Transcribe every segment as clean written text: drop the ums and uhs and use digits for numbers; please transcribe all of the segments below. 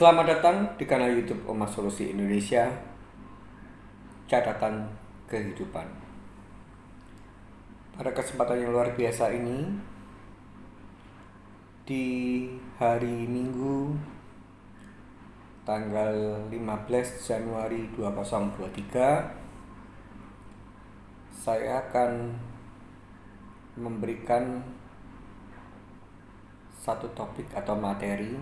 Selamat datang di kanal YouTube Oma Solusi Indonesia, Catatan Kehidupan. Pada kesempatan yang luar biasa ini, di hari Minggu tanggal 15 Januari 2023, saya akan memberikan satu topik atau materi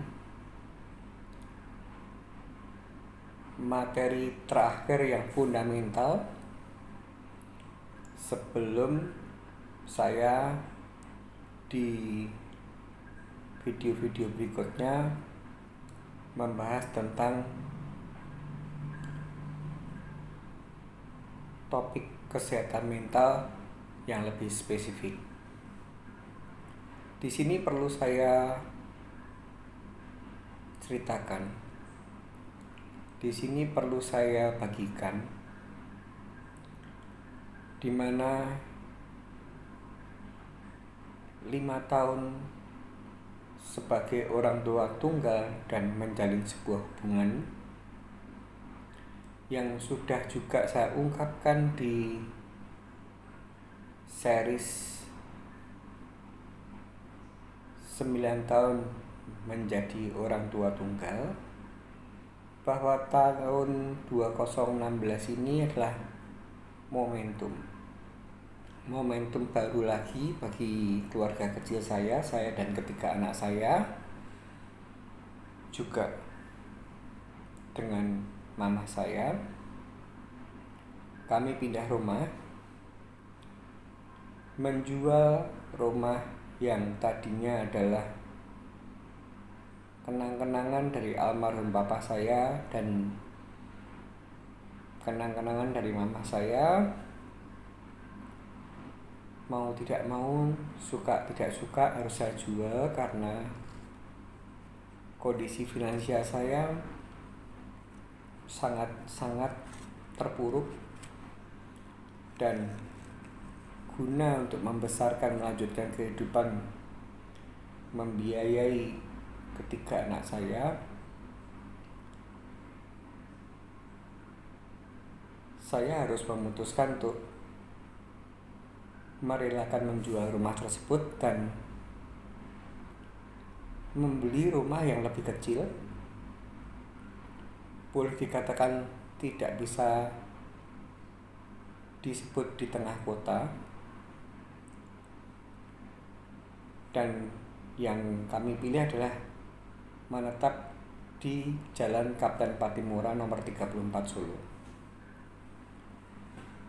terakhir yang fundamental sebelum saya di video-video berikutnya membahas tentang topik kesehatan mental yang lebih spesifik. Di sini perlu saya ceritakan, di sini perlu saya bagikan, di mana 5 tahun sebagai orang tua tunggal dan menjalin sebuah hubungan yang sudah juga saya ungkapkan di series 9 tahun menjadi orang tua tunggal, bahwa tahun 2016 ini adalah momentum baru lagi bagi keluarga kecil saya dan ketiga anak saya, juga dengan mama saya. Kami pindah rumah, menjual rumah yang tadinya adalah kenang-kenangan dari almarhum bapak saya dan kenang-kenangan dari mama saya. Mau tidak mau, suka tidak suka harus saya jual karena kondisi finansial saya sangat terpuruk, dan guna untuk membesarkan, melanjutkan kehidupan, membiayai ketiga anak saya harus memutuskan untuk merelakan menjual rumah tersebut dan membeli rumah yang lebih kecil. Boleh dikatakan tidak bisa disebut di tengah kota, dan yang kami pilih adalah menetap di Jalan Kapten Patimura nomor 34 Solo.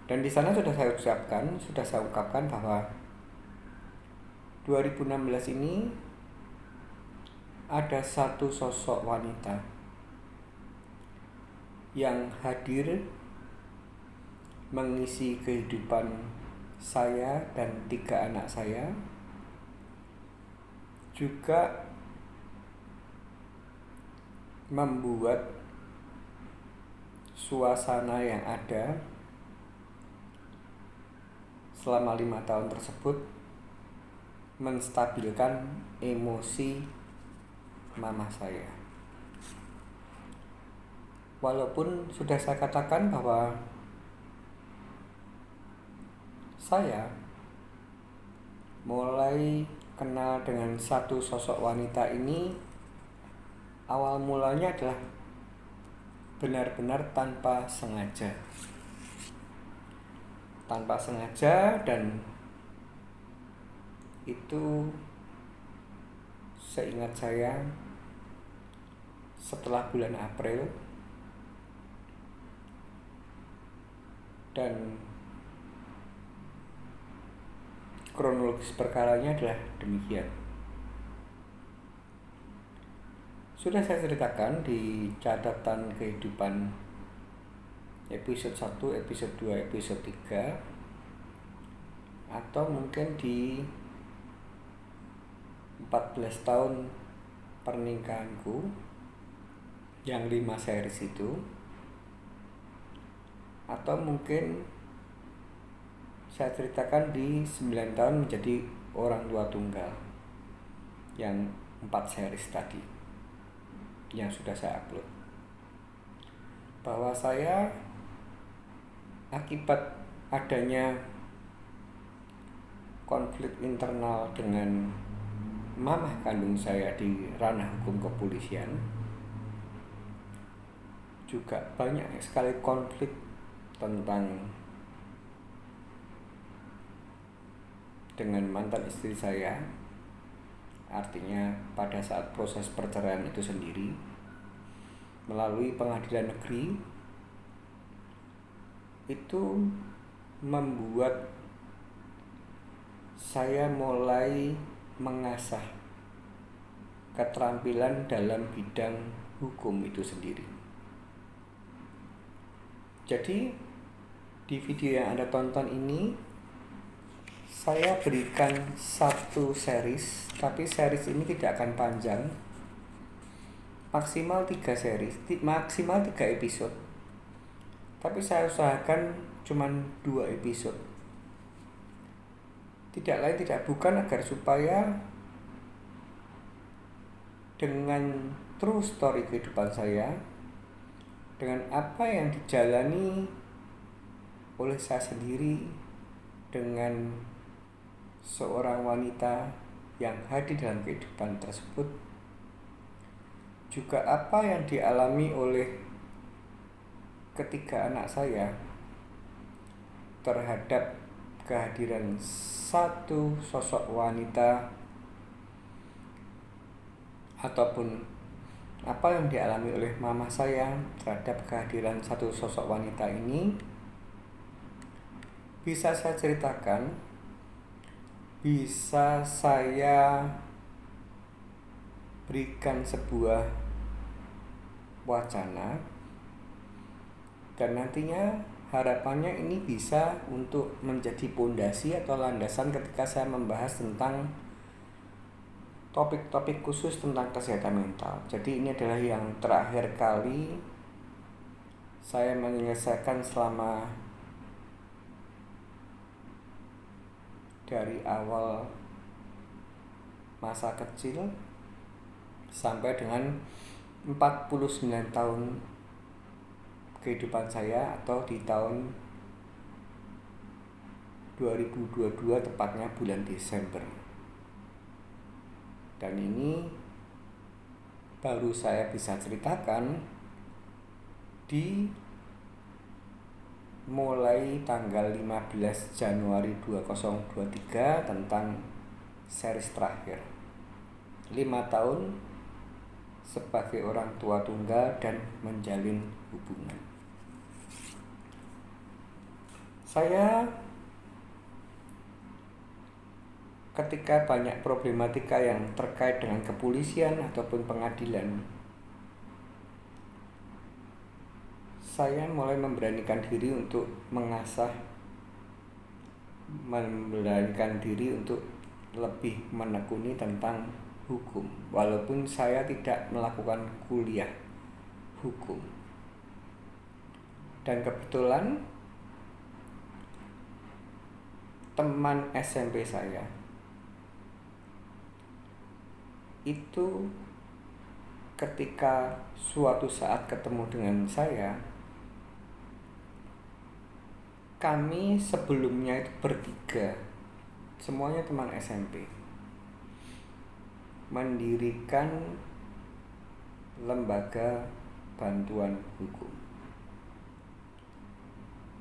Dan di sana sudah saya ungkapkan bahwa 2016 ini ada satu sosok wanita yang hadir mengisi kehidupan saya dan 3 anak saya, juga membuat suasana yang ada selama 5 tahun tersebut menstabilkan emosi mama saya. Walaupun sudah saya katakan bahwa saya mulai kenal dengan satu sosok wanita ini, awal mulanya adalah benar-benar tanpa sengaja, dan itu seingat saya setelah bulan April, dan kronologis perkaranya adalah demikian. Sudah saya ceritakan di catatan kehidupan episode 1, episode 2, episode 3, atau mungkin di 14 tahun pernikahanku yang 5 series itu, atau mungkin saya ceritakan di 9 tahun menjadi orang tua tunggal yang 4 series tadi. yang sudah saya upload, bahwa saya akibat adanya konflik internal dengan mamah kandung saya di ranah hukum kepolisian, juga banyak sekali konflik tentang dengan mantan istri saya. Artinya pada saat proses perceraian itu sendiri melalui pengadilan negeri, itu membuat saya mulai mengasah keterampilan dalam bidang hukum itu sendiri. Jadi di video yang Anda tonton ini saya berikan satu series, tapi series ini tidak akan panjang, maksimal 3 series, maksimal 3 episode. Tapi saya usahakan cuma 2 episode. Tidak lain tidak bukan agar supaya dengan true story kehidupan saya, dengan apa yang dijalani oleh saya sendiri dengan seorang wanita yang hadir dalam kehidupan tersebut, juga apa yang dialami oleh ketiga anak saya terhadap kehadiran satu sosok wanita, ataupun apa yang dialami oleh mama saya terhadap kehadiran satu sosok wanita ini, bisa saya ceritakan, bisa saya berikan sebuah wacana, dan nantinya harapannya ini bisa untuk menjadi pondasi atau landasan ketika saya membahas tentang topik-topik khusus tentang kesehatan mental. Jadi ini adalah yang terakhir kali saya menyelesaikan selama dari awal masa kecil sampai dengan 49 tahun kehidupan saya, atau di tahun 2022 tepatnya bulan Desember. Dan ini baru saya bisa ceritakan di mulai tanggal 15 Januari 2023 tentang series terakhir 5 tahun sebagai orang tua tunggal dan menjalin hubungan. Saya ketika banyak problematika yang terkait dengan kepolisian ataupun pengadilan, saya mulai memberanikan diri untuk memberanikan diri untuk lebih menekuni tentang hukum, walaupun saya tidak melakukan kuliah hukum. Dan kebetulan teman SMP saya itu ketika suatu saat ketemu dengan saya, kami sebelumnya itu bertiga, semuanya teman SMP, mendirikan lembaga bantuan hukum.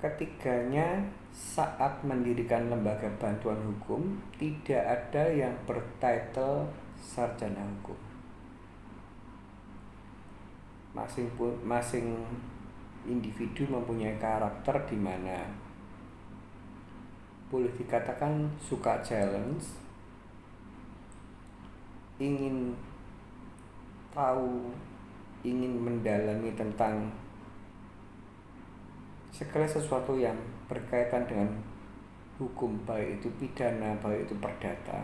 Ketiganya saat mendirikan lembaga bantuan hukum tidak ada yang bertitle sarjana hukum. Masing individu mempunyai karakter di mana boleh dikatakan suka challenge, ingin tahu, ingin mendalami tentang segala sesuatu yang berkaitan dengan hukum, baik itu pidana, baik itu perdata.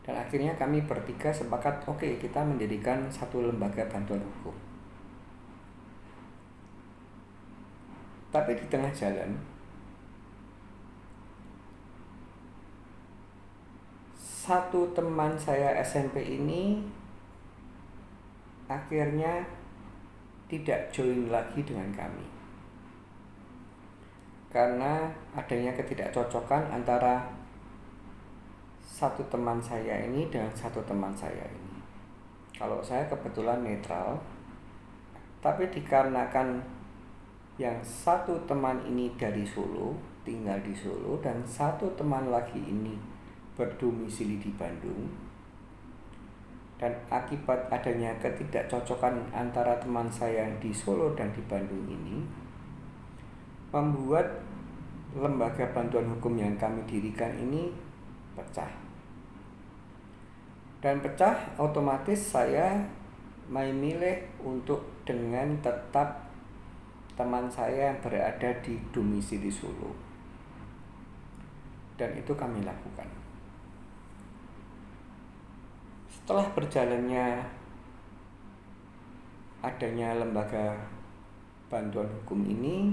Dan akhirnya kami bertiga sepakat, oke, kita mendirikan satu lembaga bantuan hukum. Tapi di tengah jalan, satu teman saya SMP ini akhirnya tidak join lagi dengan kami karena adanya ketidakcocokan antara satu teman saya ini dengan satu teman saya ini. Kalau saya kebetulan netral, tapi dikarenakan yang satu teman ini dari Solo, tinggal di Solo, dan satu teman lagi ini berdomisili di Bandung, dan akibat adanya ketidakcocokan antara teman saya yang di Solo dan di Bandung ini, membuat lembaga bantuan hukum yang kami dirikan ini pecah. Dan pecah otomatis saya memilih untuk dengan tetap teman saya yang berada di domisili Solo. Dan itu kami lakukan. Setelah berjalannya adanya lembaga bantuan hukum ini,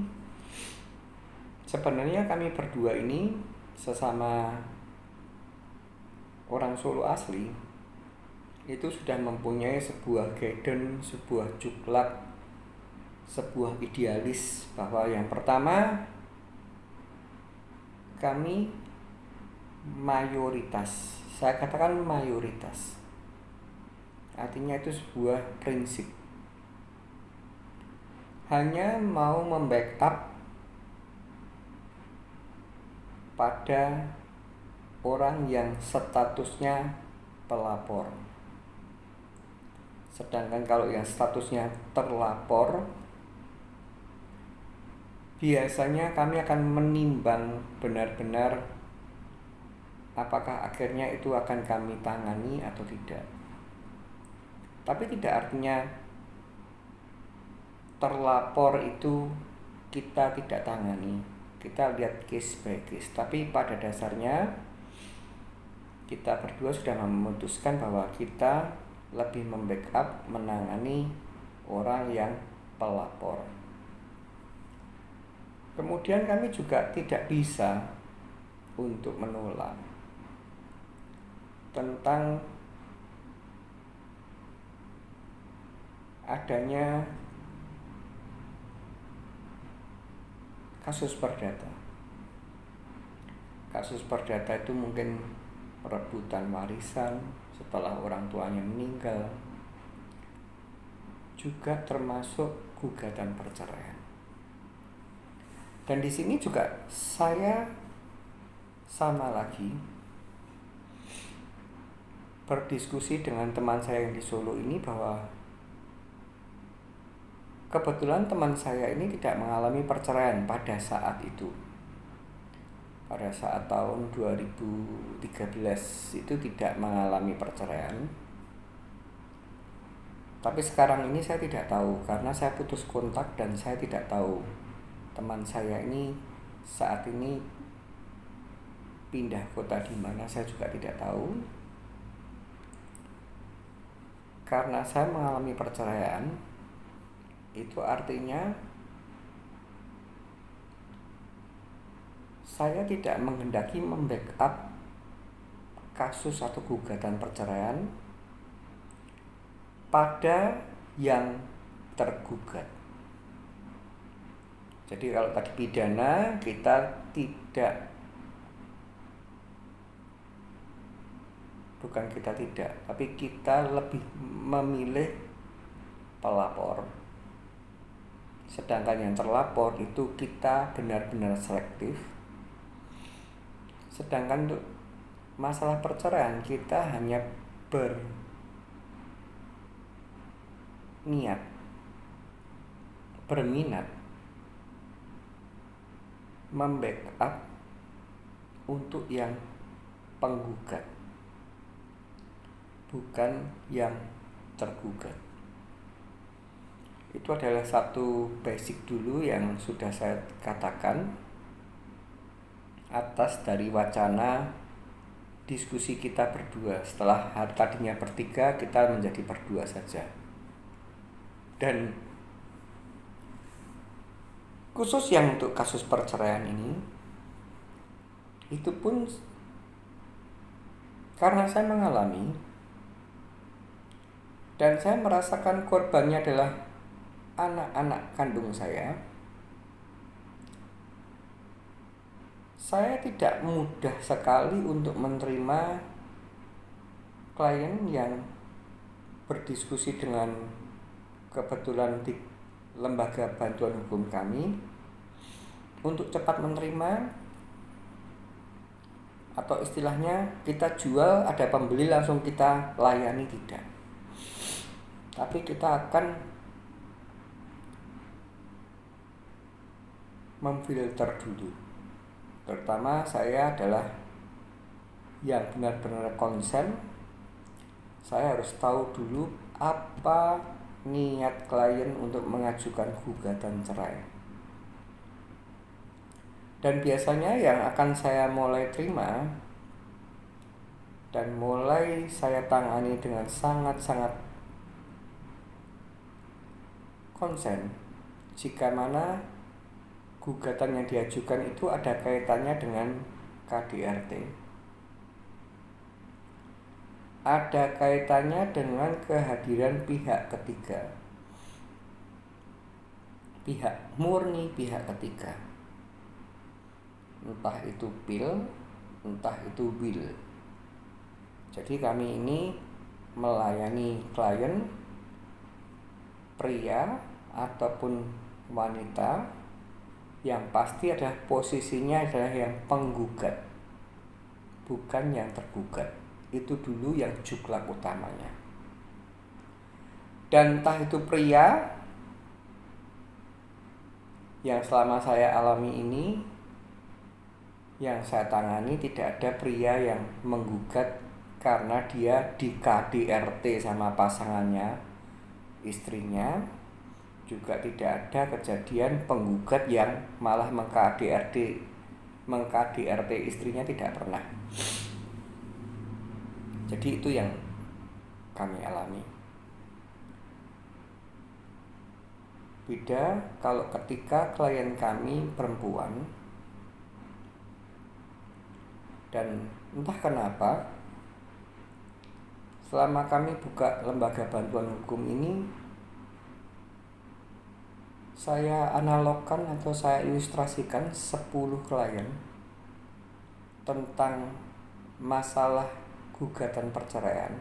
sebenarnya kami berdua ini sesama orang Solo asli itu sudah mempunyai sebuah guidance, sebuah cuklat, sebuah idealis bahwa yang pertama kami mayoritas, saya katakan mayoritas, artinya itu sebuah prinsip, hanya mau membackup pada orang yang statusnya pelapor. Sedangkan kalau yang statusnya terlapor, biasanya kami akan menimbang benar-benar apakah akhirnya itu akan kami tangani atau tidak. Tapi tidak artinya terlapor itu kita tidak tangani. Kita lihat case by case. Tapi pada dasarnya kita berdua sudah memutuskan bahwa kita lebih membackup menangani orang yang pelapor. Kemudian kami juga tidak bisa untuk menolak tentang adanya kasus perdata. Kasus perdata itu mungkin perebutan warisan setelah orang tuanya meninggal, juga termasuk gugatan perceraian. Dan di sini juga saya sama lagi berdiskusi dengan teman saya yang di Solo ini bahwa kebetulan teman saya ini tidak mengalami perceraian pada saat itu. Pada saat tahun 2013 itu tidak mengalami perceraian. Tapi sekarang ini saya tidak tahu karena saya putus kontak dan saya tidak tahu teman saya ini saat ini pindah kota di mana, saya juga tidak tahu. Karena saya mengalami perceraian, itu artinya saya tidak menghendaki membackup kasus atau gugatan perceraian pada yang tergugat. Jadi kalau tadi pidana kita tidak, bukan kita tidak, tapi kita lebih memilih pelapor. Sedangkan yang terlapor itu kita benar-benar selektif. Sedangkan untuk masalah perceraian kita hanya berminat membackup untuk yang penggugat, bukan yang tergugat. Itu adalah satu basic dulu yang sudah saya katakan atas dari wacana diskusi kita berdua. Setelah tadinya bertiga, kita menjadi berdua saja. Dan khusus yang untuk kasus perceraian ini, itu pun karena saya mengalami, Dan saya merasakan korbannya adalah anak-anak kandung saya. Saya tidak mudah sekali untuk menerima klien yang berdiskusi dengan kebetulan di lembaga bantuan hukum kami untuk cepat menerima, atau istilahnya kita jual, ada pembeli langsung kita layani, tidak. Tapi kita akan memfilter dulu. Terutama saya adalah yang benar-benar konsen. Saya harus tahu dulu apa niat klien untuk mengajukan gugatan cerai. Dan biasanya yang akan saya mulai terima dan mulai saya tangani dengan sangat-sangat konsen jika mana gugatan yang diajukan itu ada kaitannya dengan KDRT, ada kaitannya dengan kehadiran pihak ketiga, pihak murni, pihak ketiga, entah itu pil, entah itu will. Jadi kami ini melayani klien pria ataupun wanita yang pasti adalah posisinya adalah yang penggugat, bukan yang tergugat. Itu dulu yang juklak utamanya. Dan entah itu pria, yang selama saya alami ini, yang saya tangani tidak ada pria yang menggugat karena dia di KDRT sama pasangannya, istrinya. Juga tidak ada kejadian penggugat yang malah meng-KDRT istrinya, tidak pernah. Jadi itu yang kami alami. Beda kalau ketika klien kami perempuan, dan entah kenapa selama kami buka lembaga bantuan hukum ini, saya analogkan atau saya ilustrasikan 10 klien tentang masalah gugatan perceraian.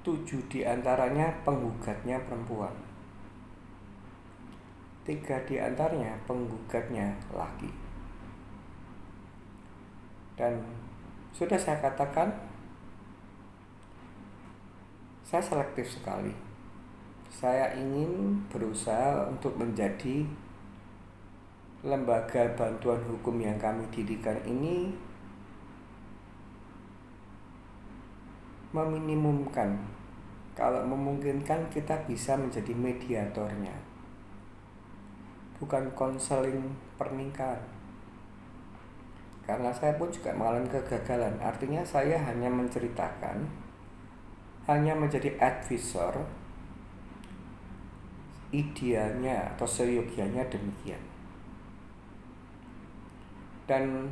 7 diantaranya penggugatnya perempuan, 3 diantaranya penggugatnya laki. Dan sudah saya katakan, saya selektif sekali. Saya ingin berusaha untuk menjadi lembaga bantuan hukum yang kami dirikan ini meminimumkan, kalau memungkinkan kita bisa menjadi mediatornya, bukan konseling pernikahan. Karena saya pun juga mengalami kegagalan. Artinya saya hanya menceritakan, hanya menjadi advisor, idealnya atau seyogianya demikian. Dan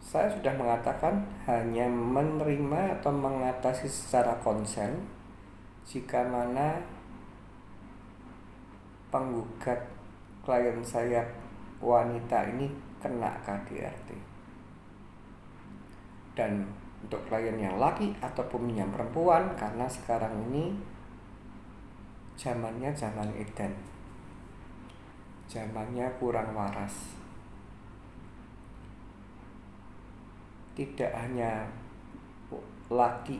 saya sudah mengatakan hanya menerima atau mengatasi secara konsen jika mana penggugat klien saya wanita ini kena KDRT. Dan untuk klien yang laki ataupun yang perempuan, karena sekarang ini zamannya zaman edan, zamannya kurang waras. Tidak hanya laki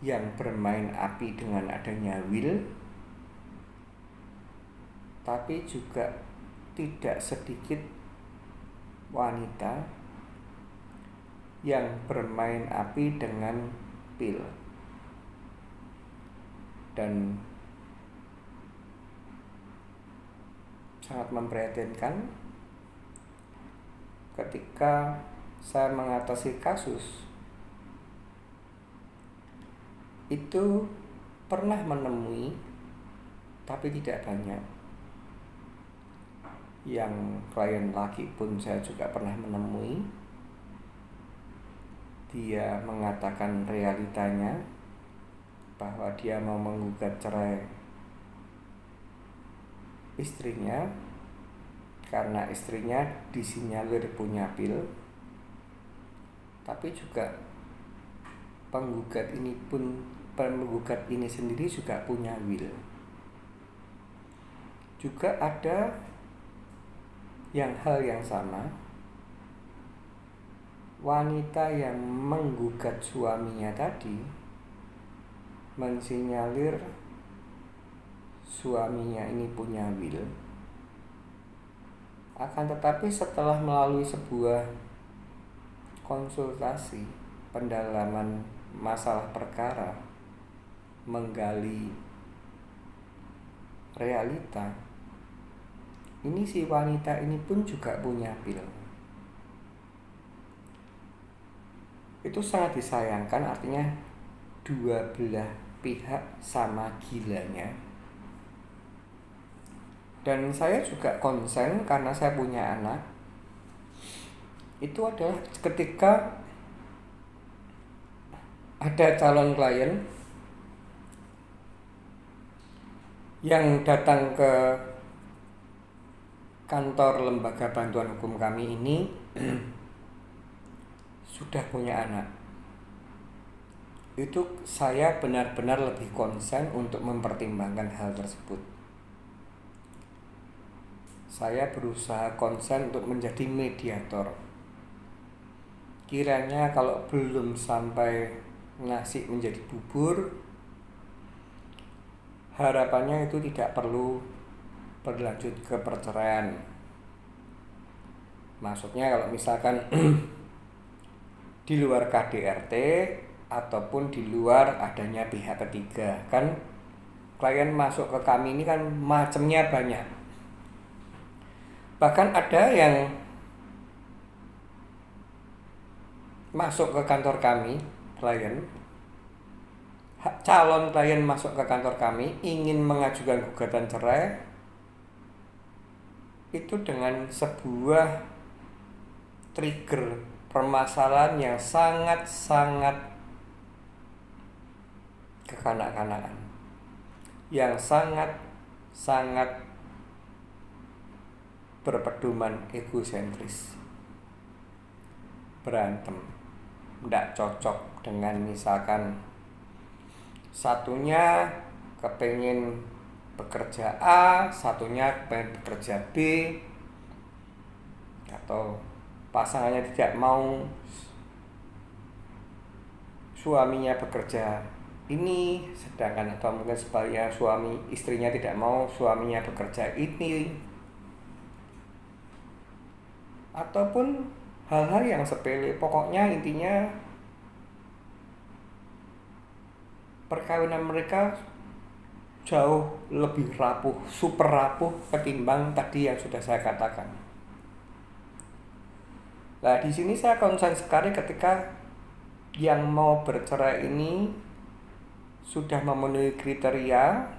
yang bermain api dengan adanya will, tapi juga tidak sedikit wanita yang bermain api dengan pil. Dan sangat memprihatinkan ketika saya mengatasi kasus itu pernah menemui, tapi tidak banyak, yang klien laki pun saya juga pernah menemui. Dia mengatakan realitanya bahwa dia mau menggugat cerai istrinya karena istrinya disinyalir punya pil. Tapi juga penggugat ini sendiri juga punya will. Juga ada hal yang sama, wanita yang menggugat suaminya tadi mensinyalir suaminya ini punya will. Akan tetapi setelah melalui sebuah konsultasi, pendalaman masalah perkara, menggali realita, ini si wanita ini pun juga punya pil. Itu sangat disayangkan, artinya dua belah pihak sama gilanya. Dan saya juga konsen karena saya punya anak. Itu adalah ketika ada calon klien yang datang ke kantor lembaga bantuan hukum kami ini sudah punya anak. Itu saya benar-benar lebih konsen untuk mempertimbangkan hal tersebut. Saya berusaha konsen untuk menjadi mediator. Kiranya kalau belum sampai nasi menjadi bubur, harapannya itu tidak perlu berlanjut ke perceraian. Maksudnya kalau misalkan di luar KDRT ataupun di luar adanya pihak ketiga, kan klien masuk ke kami ini kan macamnya banyak. Bahkan ada yang masuk ke kantor kami, calon klien masuk ke kantor kami ingin mengajukan gugatan cerai itu dengan sebuah trigger permasalahan yang sangat-sangat kekanak-kanakan, yang sangat-sangat berpedoman egosentris. Berantem, tidak cocok dengan misalkan satunya kepengen bekerja A, satunya kepengen bekerja B, atau pasangannya tidak mau suaminya bekerja ini, sedangkan atau mungkin sebaliknya istrinya tidak mau suaminya bekerja ini, ataupun hal-hal yang sepele. Pokoknya intinya perkawinan mereka jauh lebih rapuh, super rapuh ketimbang tadi yang sudah saya katakan. Nah, di sini saya konsen sekali ketika yang mau bercerai ini sudah memenuhi kriteria.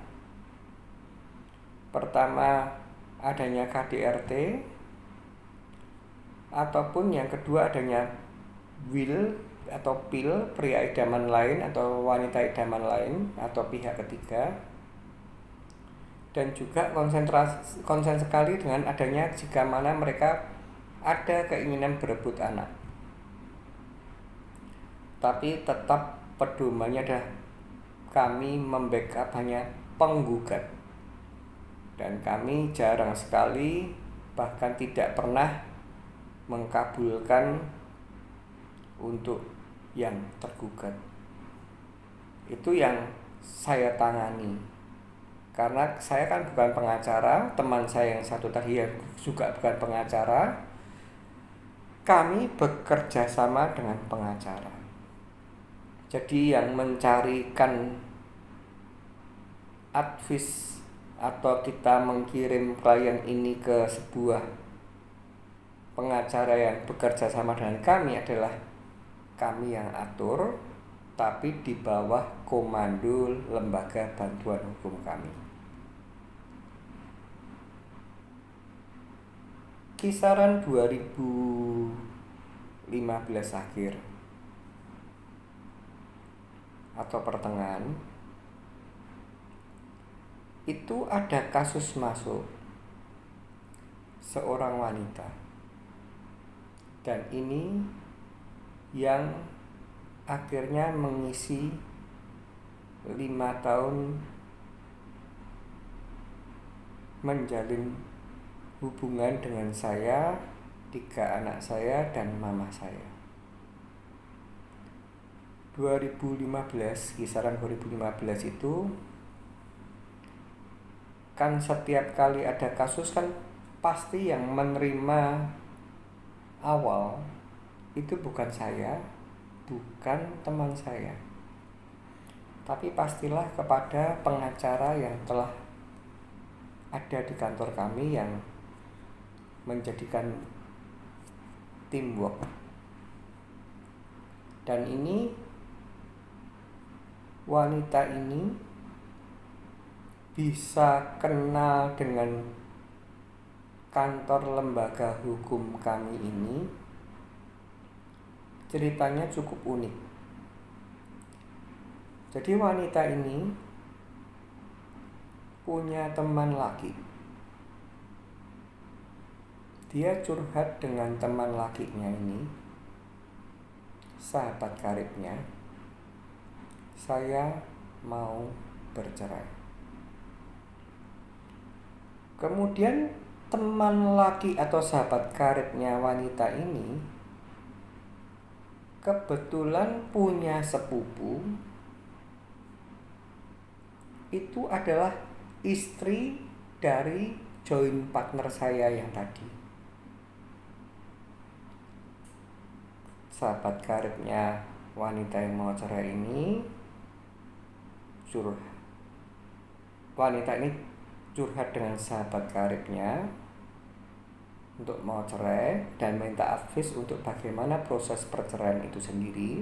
Pertama, adanya KDRT, ataupun yang kedua adanya will atau pil, pria idaman lain atau wanita idaman lain atau pihak ketiga. Dan juga konsen sekali dengan adanya jika mana mereka ada keinginan berebut anak, tapi tetap pedomannya adalah kami membackup hanya penggugat, dan kami jarang sekali bahkan tidak pernah mengkabulkan untuk yang tergugat. Itu yang saya tangani, karena saya kan bukan pengacara. Teman saya yang satu tadi yang juga bukan pengacara. Kami bekerja sama dengan pengacara. Jadi yang mencarikan advis atau kita mengirim klien ini ke sebuah pengacara yang bekerja sama dengan kami adalah kami yang atur, tapi di bawah komando lembaga bantuan hukum kami. kisaran 2015 akhir atau pertengahan itu ada kasus masuk seorang wanita, dan ini yang akhirnya mengisi 5 tahun menjalin hubungan dengan saya, 3 anak saya, dan mama saya. 2015, kisaran 2015 itu kan setiap kali ada kasus kan pasti yang menerima awal itu bukan saya, bukan teman saya, tapi pastilah kepada pengacara yang telah ada di kantor kami yang menjadikan teamwork. Dan ini wanita ini bisa kenal dengan kantor lembaga hukum kami ini, ceritanya cukup unik. Jadi wanita ini punya teman laki. Dia curhat dengan teman lakinya ini, sahabat karibnya, saya mau bercerai. Kemudian teman laki atau sahabat karibnya wanita ini kebetulan punya sepupu, itu adalah istri dari joint partner saya yang tadi. Sahabat karibnya wanita yang mau cerai ini wanita ini curhat dengan sahabat karibnya untuk mau cerai dan minta advice untuk bagaimana proses perceraian itu sendiri.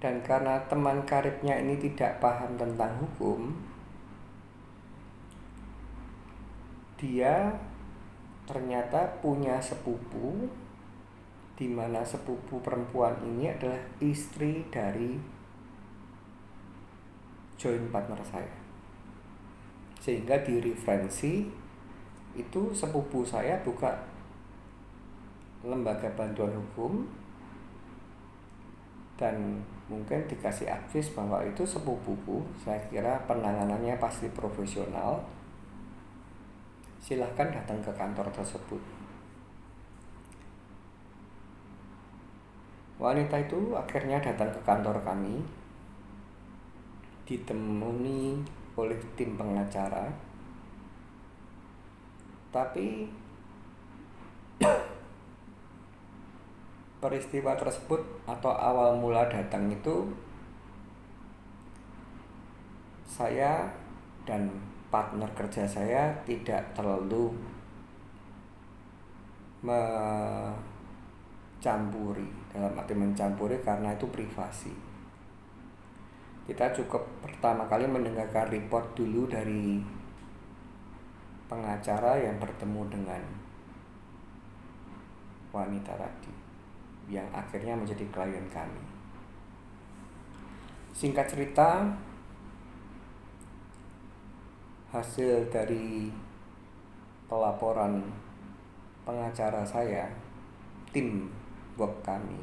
Dan karena teman karibnya ini tidak paham tentang hukum, dia ternyata punya sepupu, di mana sepupu perempuan ini adalah istri dari joint partner saya. Sehingga di referensi itu sepupu saya buka lembaga bantuan hukum, dan mungkin dikasih advice bahwa itu sepupuku, saya kira penanganannya pasti profesional, silahkan datang ke kantor tersebut. Wanita itu akhirnya datang ke kantor kami, ditemui oleh tim pengacara. Tapi peristiwa tersebut atau awal mula datang itu saya dan partner kerja saya tidak terlalu mencampuri, dalam arti mencampuri karena itu privasi. Kita cukup pertama kali mendengarkan report dulu dari pengacara yang bertemu dengan wanita tadi, yang akhirnya menjadi klien kami. Singkat cerita, hasil dari pelaporan pengacara saya, tim work kami,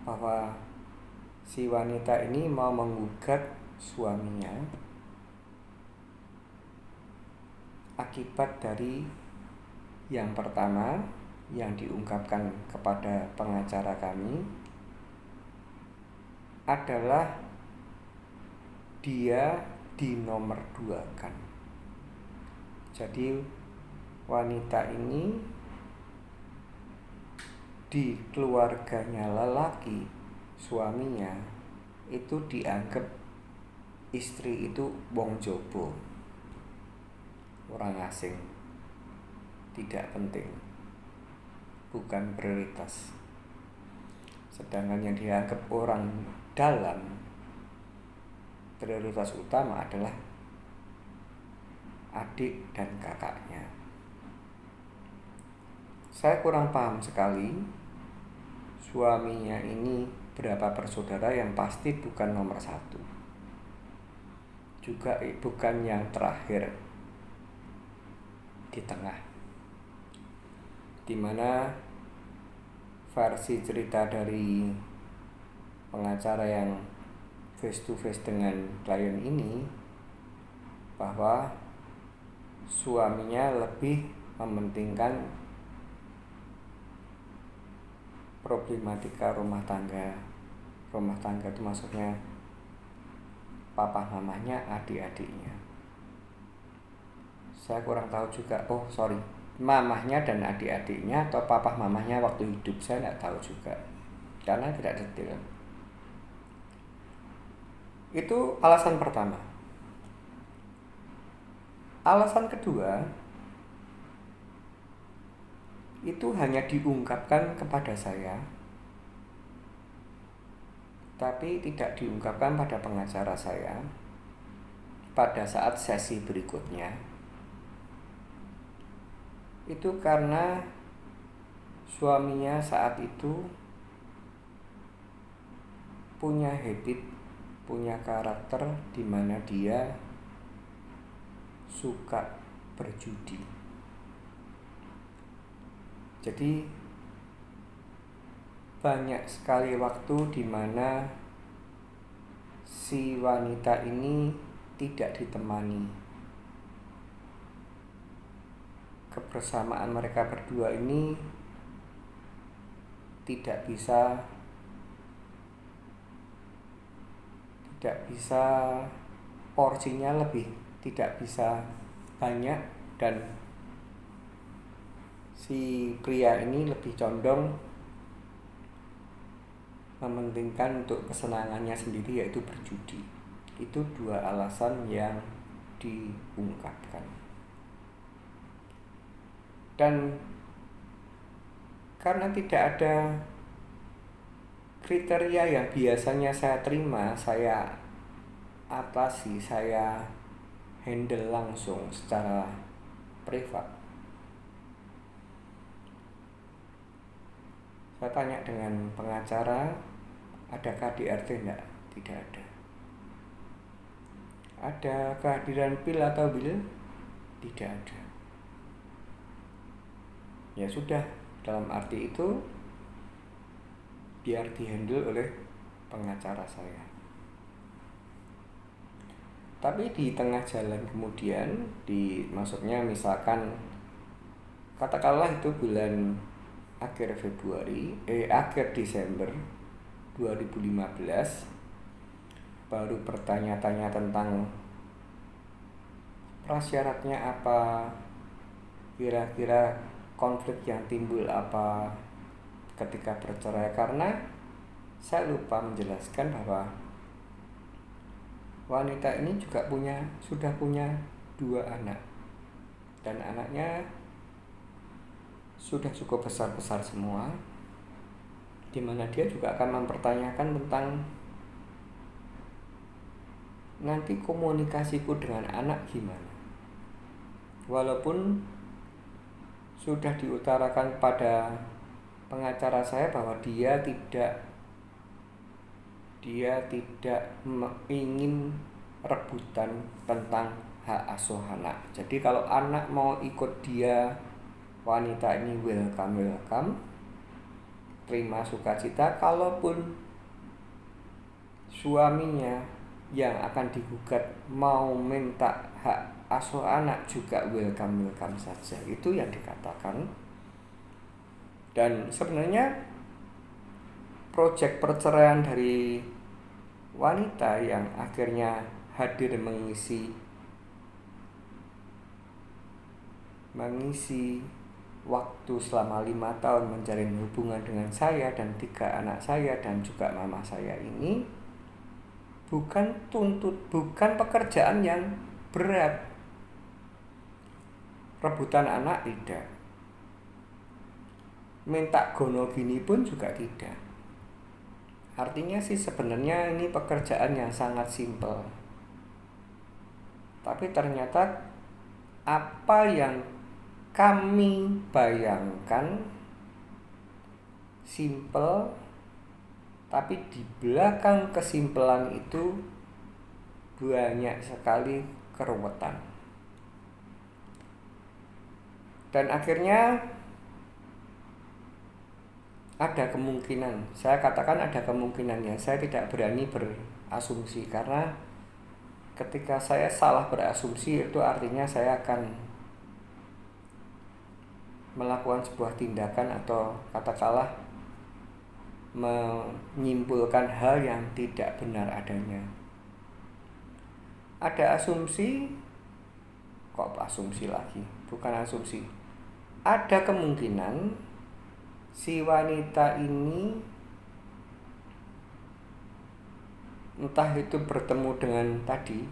bahwa si wanita ini mau menggugat suaminya akibat dari yang pertama yang diungkapkan kepada pengacara kami adalah dia dinomor 2-kan. Jadi wanita ini di keluarganya lelaki, suaminya itu dianggap istri itu wong jobo, orang asing, tidak penting, bukan prioritas. Sedangkan yang dianggap orang dalam, prioritas utama adalah adik dan kakaknya. saya kurang paham sekali suaminya ini berapa bersaudara, yang pasti bukan nomor satu, juga bukan yang terakhir di tengah, dimana versi cerita dari pengacara yang face to face dengan klien ini bahwa suaminya lebih mementingkan problematika rumah tangga. Rumah tangga itu maksudnya papa mamanya, adik-adiknya. Saya kurang tahu juga. Mamahnya dan adik-adiknya atau papa mamahnya waktu hidup, saya tidak tahu juga karena tidak detail. Itu alasan pertama. Alasan kedua, itu hanya diungkapkan kepada saya, tapi tidak diungkapkan pada pengacara saya pada saat sesi berikutnya. Itu karena suaminya saat itu punya habit, punya karakter di mana dia suka berjudi. Jadi banyak sekali waktu di mana si wanita ini tidak ditemani. Kebersamaan mereka berdua ini tidak bisa porsinya tidak bisa banyak, dan si pria ini lebih condong mementingkan untuk kesenangannya sendiri, yaitu berjudi. Itu dua alasan yang diungkapkan. Dan karena tidak ada kriteria yang biasanya saya terima, saya atasi, saya handle langsung secara privat, saya tanya dengan pengacara, adakah DRT? Enggak, tidak ada. Ada kehadiran pil atau bil? Tidak ada. Ya sudah, dalam arti itu biar dihandle oleh pengacara saya. Tapi di tengah jalan kemudian, maksudnya misalkan katakanlah itu bulan akhir Desember 2015, baru bertanya-tanya tentang prasyaratnya apa, kira-kira konflik yang timbul apa ketika bercerai, karena saya lupa menjelaskan bahwa wanita ini juga sudah punya 2 anak, dan anaknya sudah cukup besar-besar semua, dimana dia juga akan mempertanyakan tentang nanti komunikasiku dengan anak gimana. Walaupun sudah diutarakan pada pengacara saya bahwa dia tidak ingin rebutan tentang hak asuh anak. Jadi kalau anak mau ikut dia, wanita ini welcome, terima sukacita. Kalaupun suaminya yang akan digugat mau minta hak asuh anak, juga welcome saja. Itu yang dikatakan. Dan sebenarnya proyek perceraian dari wanita yang akhirnya hadir mengisi waktu selama 5 tahun menjalin hubungan dengan saya dan 3 anak saya dan juga mama saya ini, bukan pekerjaan yang berat. Rebutan anak tidak, minta gono gini pun juga tidak. Artinya sih sebenarnya ini pekerjaan yang sangat simpel. Tapi ternyata apa yang kami bayangkan simple, tapi di belakang kesimpelan itu banyak sekali keruwetan. Dan akhirnya ada kemungkinan, saya katakan ada kemungkinan ya, saya tidak berani berasumsi, karena ketika saya salah berasumsi itu artinya saya akan melakukan sebuah tindakan atau katakanlah menyimpulkan hal yang tidak benar adanya. Ada asumsi, kok asumsi lagi, bukan asumsi. Ada kemungkinan si wanita ini entah itu bertemu dengan tadi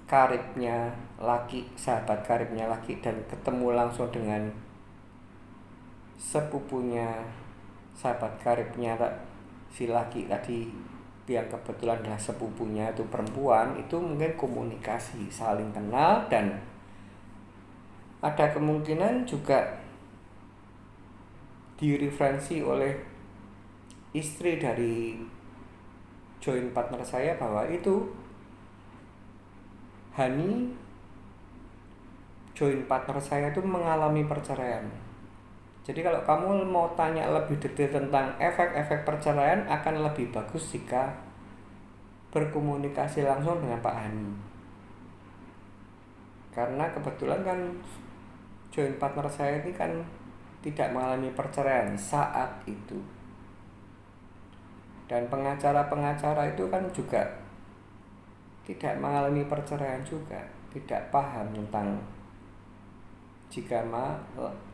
karibnya laki, sahabat karibnya laki, dan ketemu langsung dengan sepupunya sahabat karibnya si laki tadi yang kebetulan adalah sepupunya itu perempuan, itu mungkin komunikasi, saling kenal, dan ada kemungkinan juga direferensi oleh istri dari joint partner saya bahwa itu Hani, joint partner saya itu mengalami perceraian. Jadi kalau kamu mau tanya lebih detail tentang efek-efek perceraian, akan lebih bagus jika berkomunikasi langsung dengan Pak Hani. Karena kebetulan kan joint partner saya ini kan tidak mengalami perceraian saat itu. Dan pengacara-pengacara itu kan juga tidak mengalami perceraian juga, tidak paham tentang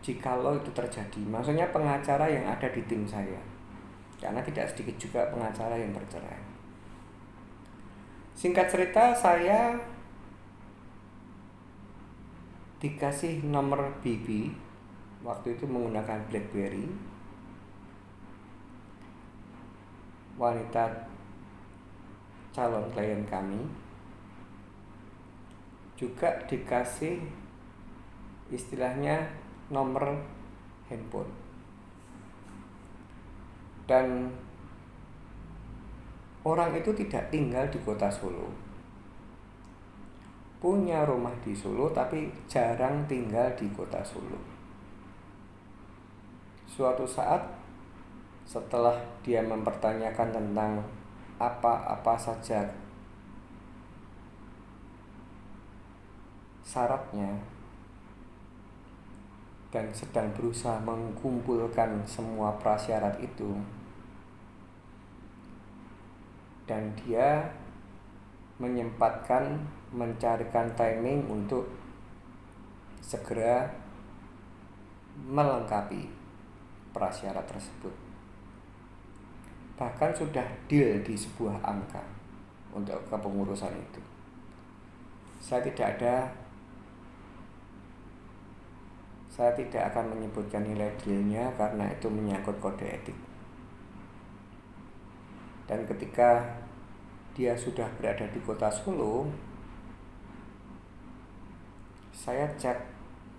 jikalau itu terjadi. Maksudnya pengacara yang ada di tim saya, karena tidak sedikit juga pengacara yang bercerai. Singkat cerita, saya dikasih nomor BB, waktu itu menggunakan BlackBerry, wanita calon klien kami, juga dikasih istilahnya nomor handphone. Dan orang itu tidak tinggal di kota Solo, punya rumah di Solo tapi jarang tinggal di kota Solo. Suatu saat setelah dia mempertanyakan tentang apa-apa saja syaratnya dan sedang berusaha mengumpulkan semua prasyarat itu, dan dia menyempatkan mencarikan timing untuk segera melengkapi prasyarat tersebut. Bahkan sudah deal di sebuah angka untuk kepengurusan itu. Saya tidak akan menyebutkan nilai dealnya karena itu menyangkut kode etik. Dan ketika dia sudah berada di kota Solo, saya chat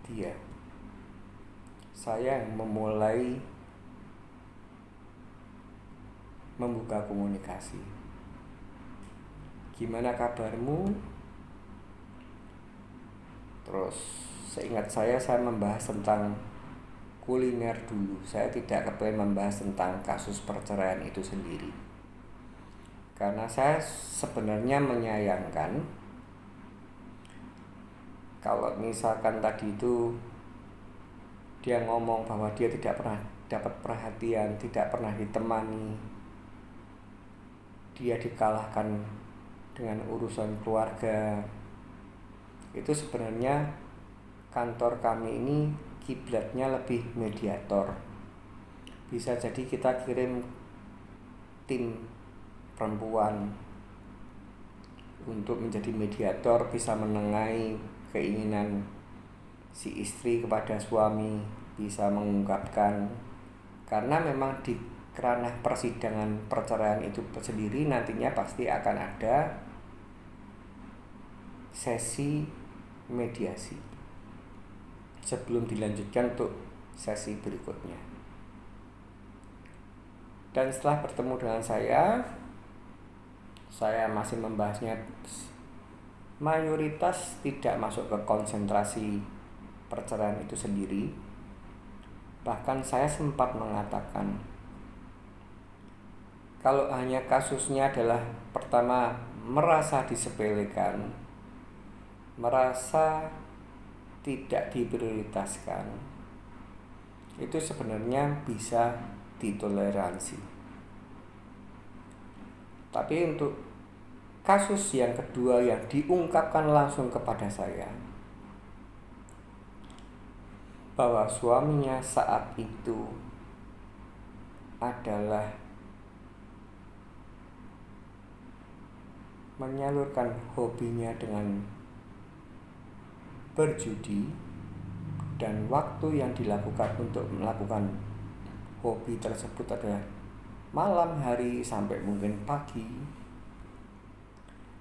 dia. Saya memulai membuka komunikasi. Gimana kabarmu? Terus seingat saya membahas tentang kuliner dulu. Saya tidak kepengen membahas tentang kasus perceraian itu sendiri, karena saya sebenarnya menyayangkan kalau misalkan tadi itu dia ngomong bahwa dia tidak pernah dapat perhatian, tidak pernah ditemani, dia dikalahkan dengan urusan keluarga. Itu sebenarnya kantor kami ini kiblatnya lebih mediator. Bisa jadi kita kirim tim perempuan untuk menjadi mediator, bisa menengahi keinginan si istri kepada suami, bisa mengungkapkan. Karena memang di ranah persidangan perceraian itu sendiri nantinya pasti akan ada sesi mediasi. sebelum dilanjutkan untuk sesi berikutnya. Dan setelah bertemu dengan saya masih membahasnya, mayoritas tidak masuk ke konsentrasi perceraian itu sendiri. Bahkan saya sempat mengatakan, kalau hanya kasusnya adalah pertama merasa disepelekan, merasa tidak diprioritaskan, itu sebenarnya bisa ditoleransi. Tapi untuk kasus yang kedua yang diungkapkan langsung kepada saya, bahwa suaminya saat itu adalah menyalurkan hobinya dengan berjudi, dan waktu yang dilakukan untuk melakukan hobi tersebut adalah malam hari sampai mungkin pagi,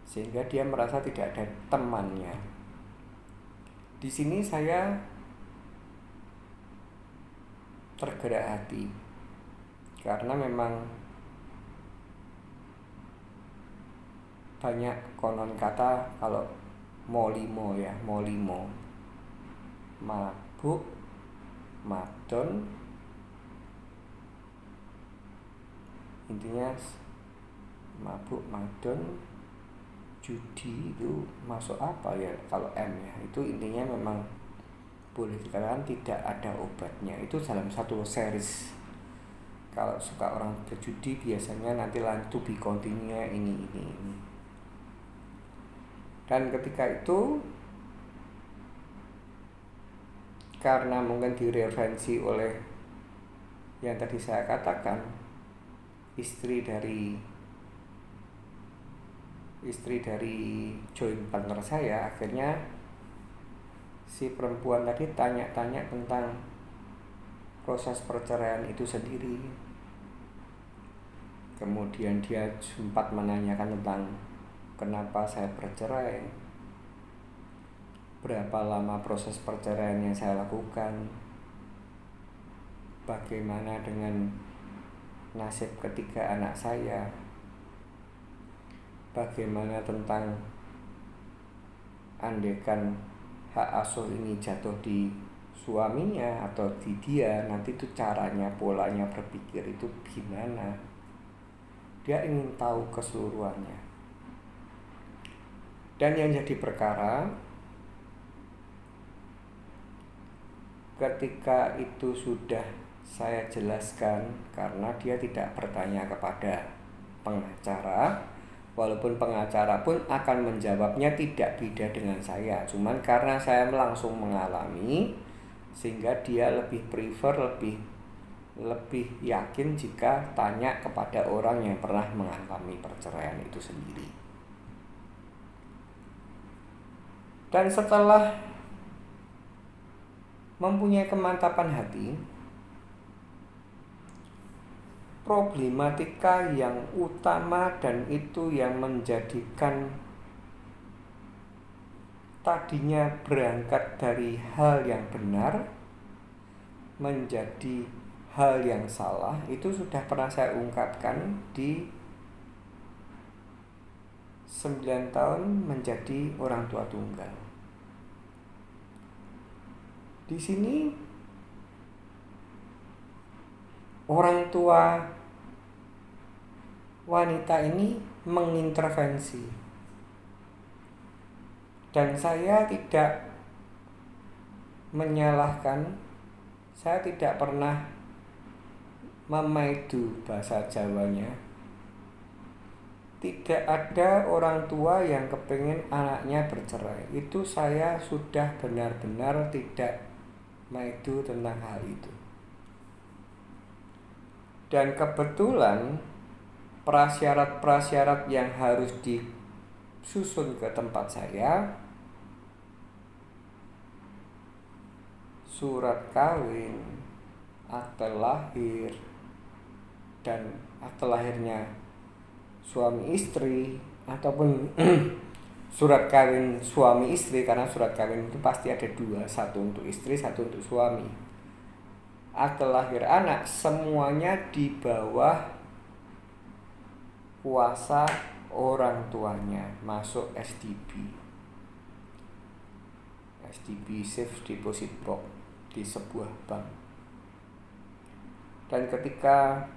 sehingga dia merasa tidak ada temannya. Di sini saya tergerak hati, karena memang banyak konon kata kalau molimo, mabuk, madon, intinya mabuk, madon, judi itu masuk apa ya kalau M ya, itu intinya memang boleh dikatakan tidak ada obatnya. Itu dalam satu series. Kalau suka orang berjudi biasanya nanti to be continue ini. Dan ketika itu karena mungkin direferensi oleh yang tadi saya katakan, istri dari joint partner saya, akhirnya si perempuan tadi tanya-tanya tentang proses perceraian itu sendiri. Kemudian dia sempat menanyakan tentang kenapa saya bercerai, berapa lama proses perceraian yang saya lakukan, bagaimana dengan nasib ketiga anak saya, bagaimana tentang andekan hak asuh ini jatuh di suaminya atau di dia, nanti itu caranya, polanya berpikir itu gimana. Dia ingin tahu keseluruhannya. Dan yang jadi perkara, ketika itu sudah saya jelaskan, karena dia tidak bertanya kepada pengacara, walaupun pengacara pun akan menjawabnya tidak beda dengan saya, cuman karena saya langsung mengalami, sehingga dia lebih prefer, lebih yakin jika tanya kepada orang yang pernah mengalami perceraian itu sendiri. Dan setelah mempunyai kemantapan hati, problematika yang utama dan itu yang menjadikan tadinya berangkat dari hal yang benar menjadi hal yang salah, itu sudah pernah saya ungkapkan di 9 tahun menjadi orang tua tunggal. Di sini orang tua wanita ini mengintervensi, dan saya tidak menyalahkan, saya tidak pernah memaidu bahasa Jawanya. Tidak ada orang tua yang kepingin anaknya bercerai. Itu saya sudah benar-benar tidak maidu tentang hal itu. Dan kebetulan prasyarat-prasyarat yang harus disusun ke tempat saya, surat kawin, akte lahir, dan akte lahirnya suami istri, ataupun surat kawin suami istri, karena surat kawin itu pasti ada dua, satu untuk istri, satu untuk suami. Akte lahir anak semuanya di bawah kuasa orang tuanya, masuk SDB Safe Deposit Box di sebuah bank. Dan ketika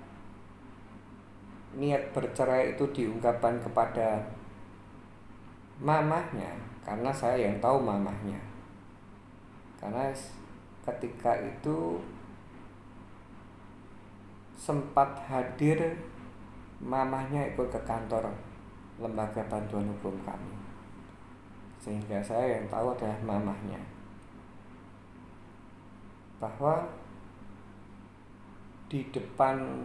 niat bercerai itu diungkapkan kepada mamahnya, karena saya yang tahu mamahnya, karena ketika itu sempat hadir mamahnya ikut ke kantor lembaga bantuan hukum kami, sehingga saya yang tahu adalah mamahnya, bahwa di depan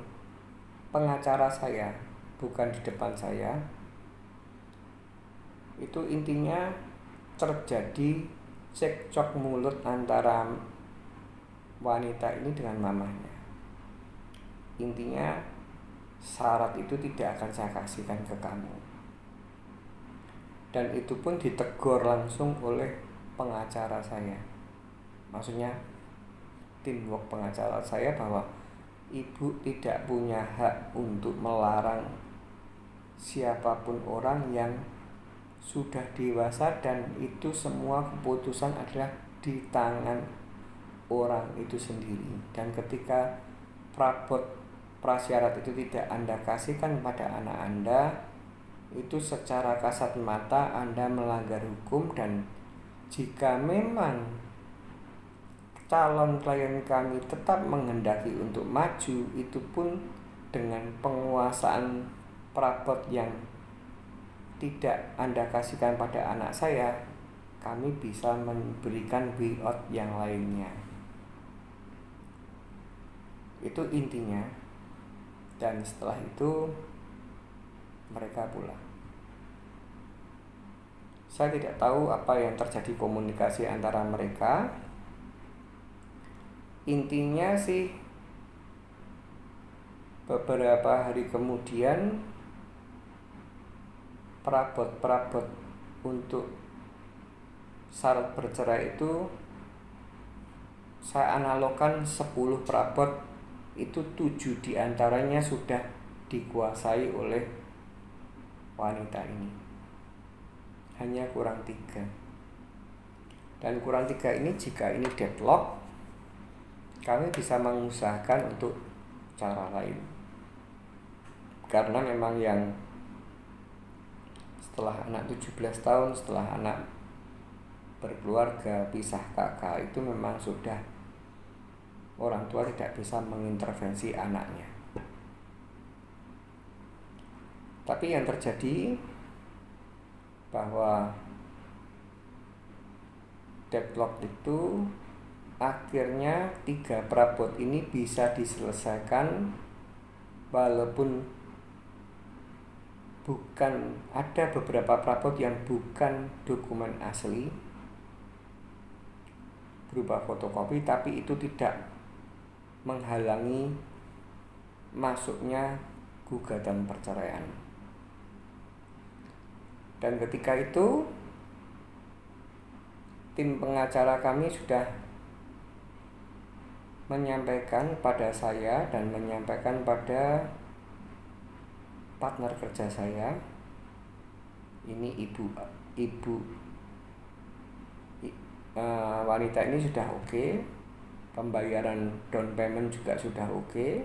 pengacara saya, bukan di depan saya, itu intinya terjadi cekcok mulut antara wanita ini dengan mamahnya. Intinya syarat itu tidak akan saya kasihkan ke kamu. Dan itu pun ditegur langsung oleh pengacara saya. Maksudnya teamwork pengacara saya, bahwa ibu tidak punya hak untuk melarang siapapun orang yang sudah dewasa, dan itu semua keputusan adalah di tangan orang itu sendiri. Dan ketika prasyarat itu tidak Anda kasihkan pada anak Anda, itu secara kasat mata Anda melanggar hukum. Dan jika memang calon klien kami tetap menghendaki untuk maju, itu pun dengan penguasaan prabot yang tidak Anda kasihkan pada anak saya, kami bisa memberikan way out yang lainnya. Itu intinya. Dan setelah itu mereka pulang. Saya tidak tahu apa yang terjadi komunikasi antara mereka. Intinya sih, beberapa hari kemudian perabot untuk syarat bercerai itu saya analogkan 10 perabot, itu 7 diantaranya sudah dikuasai oleh wanita ini, hanya kurang 3. Dan kurang 3 ini, jika ini deadlock, kami bisa mengusahakan untuk cara lain. Karena memang yang setelah anak 17 tahun, setelah anak berkeluarga, pisah kakak, itu memang sudah orang tua tidak bisa mengintervensi anaknya. Tapi yang terjadi bahwa deadlock itu akhirnya 3 perabot ini bisa diselesaikan, walaupun bukan, ada beberapa perabot yang bukan dokumen asli berupa fotokopi, tapi itu tidak menghalangi masuknya gugatan perceraian. Dan ketika itu tim pengacara kami sudah menyampaikan pada saya dan menyampaikan pada partner kerja saya, ini ibu wanita ini sudah oke, pembayaran down payment juga sudah oke,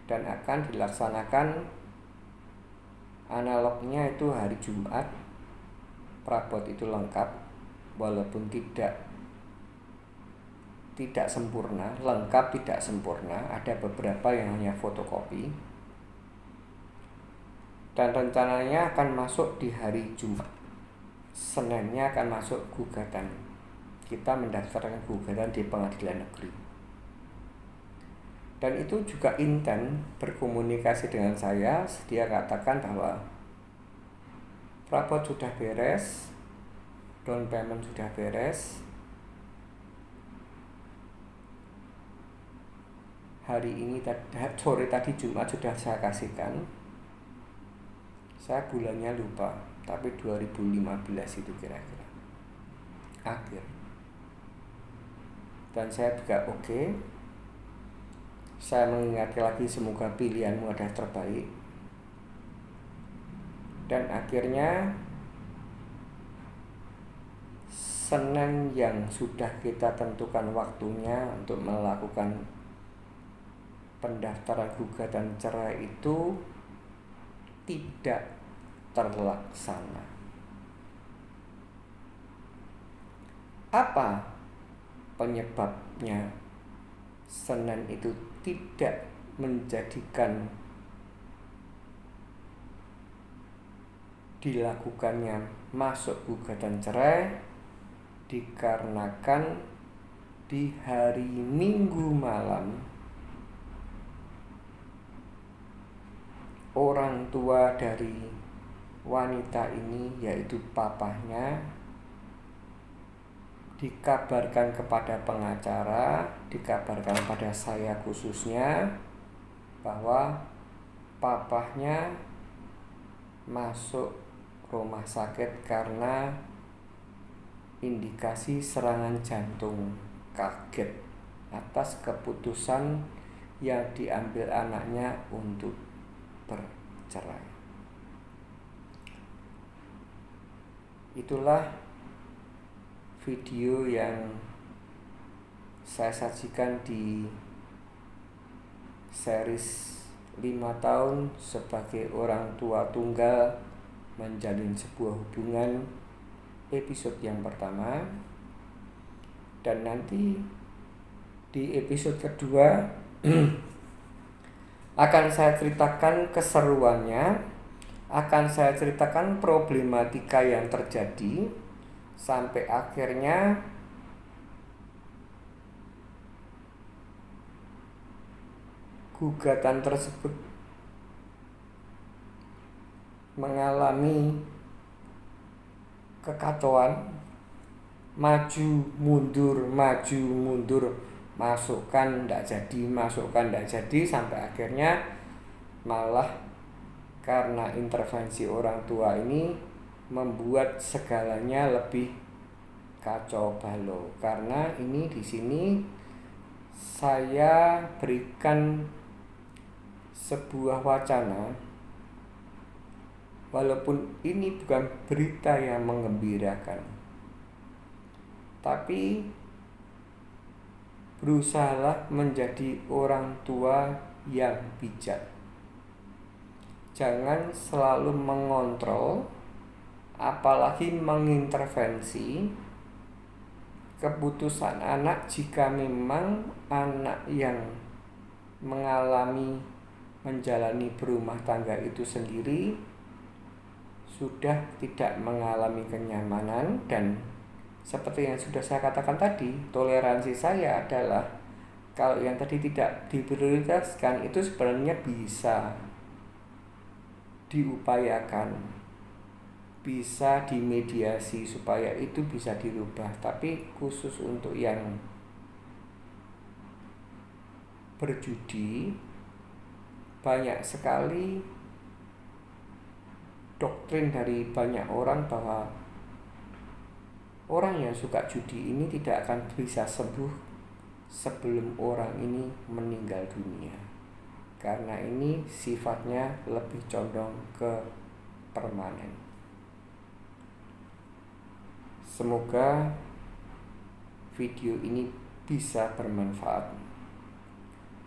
dan akan dilaksanakan analognya itu hari Jumat. Prabot itu lengkap, walaupun tidak sempurna, lengkap tidak sempurna, ada beberapa yang hanya fotokopi. Dan rencananya akan masuk di hari Jumat, Seninnya akan masuk gugatan. Kita mendaftarkan gugatan di pengadilan negeri. Dan itu juga intent berkomunikasi dengan saya. Dia katakan bahwa prabot sudah beres, down payment sudah beres, hari ini sore tadi Jumat sudah saya kasihkan. Saya bulannya lupa, tapi 2015 itu kira-kira akhir. Dan saya juga oke. Saya mengingatkan lagi, semoga pilihanmu adalah terbaik. Dan akhirnya Senin yang sudah kita tentukan waktunya untuk melakukan pendaftaran gugatan cerai itu tidak terlaksana. Apa penyebabnya Senin itu tidak menjadikan dilakukannya masuk gugatan cerai? Dikarenakan di hari Minggu malam orang tua dari wanita ini, yaitu papahnya, dikabarkan kepada pengacara, dikabarkan pada saya khususnya, bahwa papahnya masuk rumah sakit karena indikasi serangan jantung. Kaget atas keputusan yang diambil anaknya untuk bercerai. Itulah video yang saya sajikan di series 5 tahun sebagai orang tua tunggal menjalin sebuah hubungan, episode yang pertama. Dan nanti di episode kedua akan saya ceritakan keseruannya, akan saya ceritakan problematika yang terjadi sampai akhirnya gugatan tersebut mengalami kekacauan, maju mundur, masukkan tidak jadi, sampai akhirnya malah karena intervensi orang tua ini membuat segalanya lebih kacau balau. Karena ini di sini saya berikan sebuah wacana, walaupun ini bukan berita yang menggembirakan, tapi berusahalah menjadi orang tua yang bijak. Jangan selalu mengontrol, apalagi mengintervensi keputusan anak jika memang anak yang menjalani berumah tangga itu sendiri sudah tidak mengalami kenyamanan. Dan seperti yang sudah saya katakan tadi, toleransi saya adalah kalau yang tadi tidak diprioritaskan itu sebenarnya bisa diupayakan, bisa dimediasi supaya itu bisa dirubah. Tapi khusus untuk yang berjudi, banyak sekali doktrin dari banyak orang bahwa orang yang suka judi ini tidak akan bisa sembuh sebelum orang ini meninggal dunia, karena ini sifatnya lebih condong ke permanen. Semoga video ini bisa bermanfaat.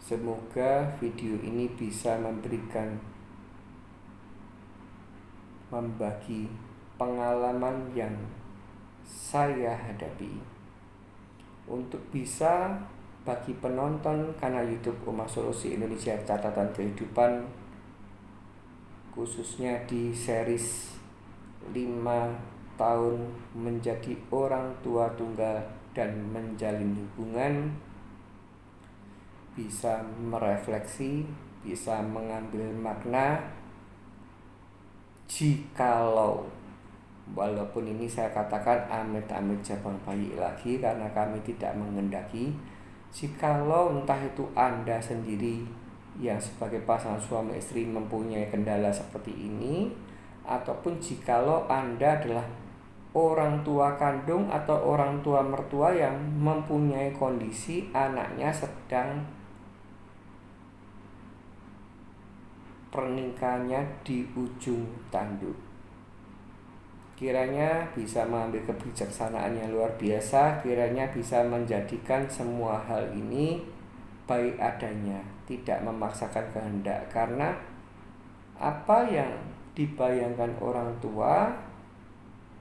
Semoga video ini bisa membagi pengalaman yang saya hadapi, untuk bisa bagi penonton kanal YouTube Uma Solusi Indonesia Catatan Kehidupan, khususnya di series 5 tahun menjadi orang tua tunggal dan menjalin hubungan, bisa merefleksi, bisa mengambil makna. Jikalau, walaupun ini saya katakan amit-amit jabang bayi lagi, karena kami tidak menghendaki, jikalau entah itu Anda sendiri yang sebagai pasangan suami istri mempunyai kendala seperti ini, ataupun jikalau Anda adalah orang tua kandung atau orang tua mertua yang mempunyai kondisi anaknya sedang pernikahannya di ujung tanduk. Kiranya bisa mengambil kebijaksanaan yang luar biasa, kiranya bisa menjadikan semua hal ini baik adanya, tidak memaksakan kehendak, karena apa yang dibayangkan orang tua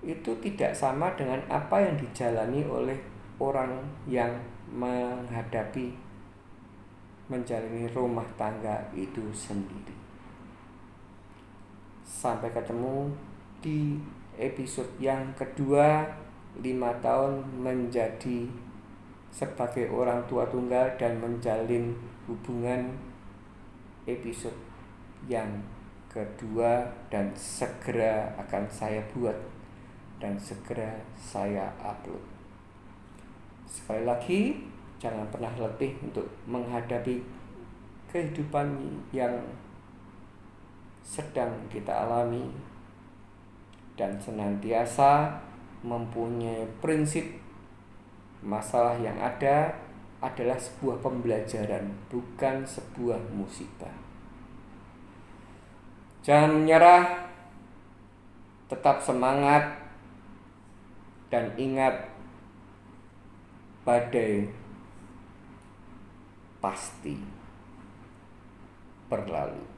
itu tidak sama dengan apa yang dijalani oleh orang yang menjalani rumah tangga itu sendiri. Sampai ketemu di episode yang kedua, 5 tahun menjadi sebagai orang tua tunggal dan menjalin hubungan, episode yang kedua, dan segera akan saya buat dan segera saya upload. Sekali lagi, jangan pernah letih untuk menghadapi kehidupan yang sedang kita alami, dan senantiasa mempunyai prinsip masalah yang ada adalah sebuah pembelajaran, bukan sebuah musibah. Jangan menyerah, tetap semangat, dan ingat, badai pasti berlalu.